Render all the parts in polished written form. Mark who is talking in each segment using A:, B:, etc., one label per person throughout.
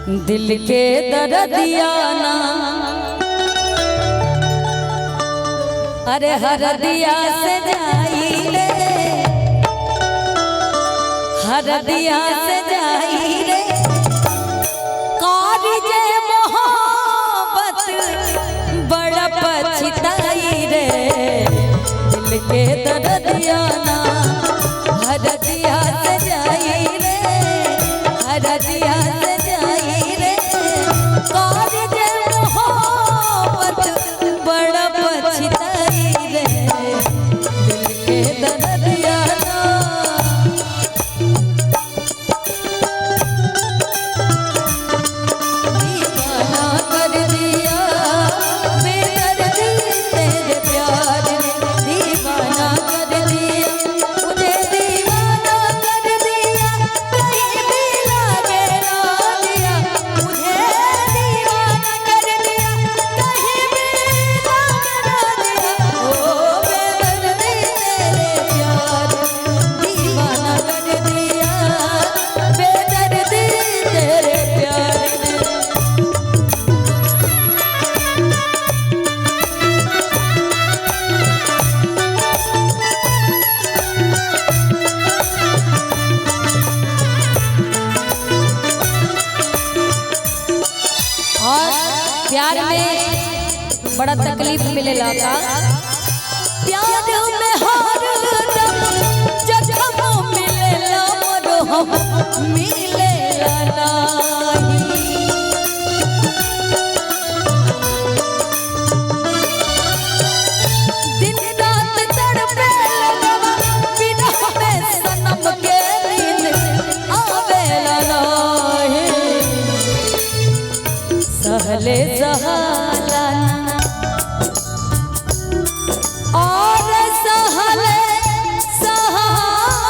A: दिल के दर्दिया ना अरे हरदिया से जाई रे, हरदिया से जाई रे, कारी जे मोहब्बत बड़ा पछताई रे। दिल के दर्दिया ना हरदिया से जाई रे, हरदिया से जाई रे, कारी जे मोहब्बत बड़ा पछताई रे। दिल के दर्दिया ना प्यार में बड़ा तकलीफ मिलेला का प्यार में हर दम जख्म मिलेला मरहम मिलेला नहीं। दिन रात तड़पे लगवा बिना में सनम के नींद आवेला नहीं। सहले सहाला और सहले सहालना,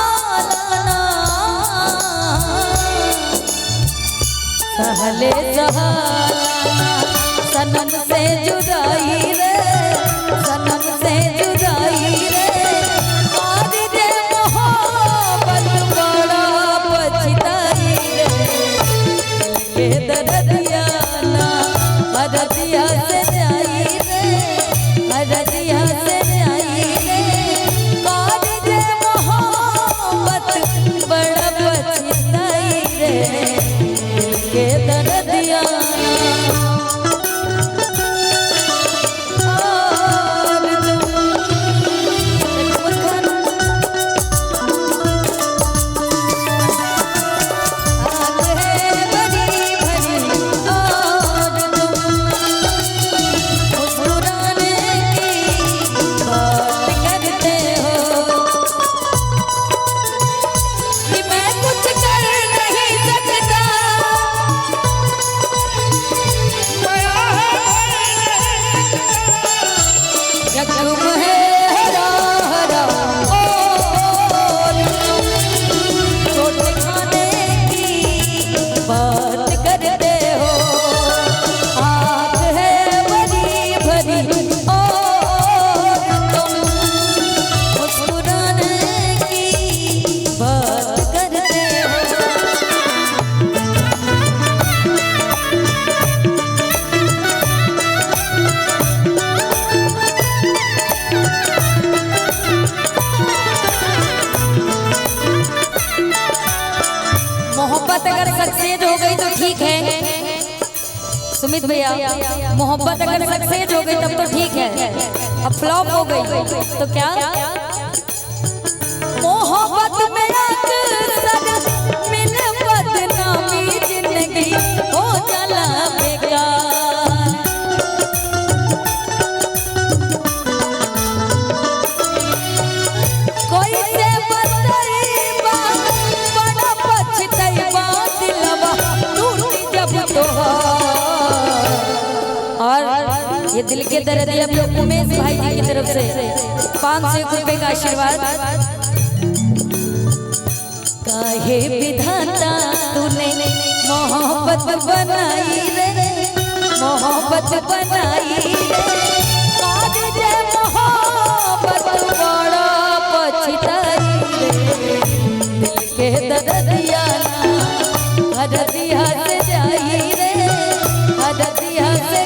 A: सहले सहालना सनम से जुदाई रे, सनम से जुदाई रे, और जे मोहब्बत बड़ा पछताई रे। के दर्दिया हरदिया से जाई रे, हरदिया से जाई रे, कारी जे मोहब्बत बड़ा पछताई रे। दिल के दर्दिया अगर सक्सेस हो गई तो ठीक है सुमित भैया, मोहब्बत अगर सक्सेस हो गई तब तो ठीक है। अब फ्लॉप हो गई तो क्या? मोहब्बत में अक्सर मिले बदनामी, जिंदगी हो जाला बेकार। कोई से बतईबा बड़ा पछतईबा, और ये दिल के दर्द अब उमेश भाई जी की तरफ से 500 रुपए का आशीर्वाद। काहे विधाता तूने मोहब्बत बनाई रे, मोहब्बत बनाई रे, कारी जे मोहब्बत बड़ा पछताई रे। दिल के दर्दिया हरदिया से जाई रे हरदिया से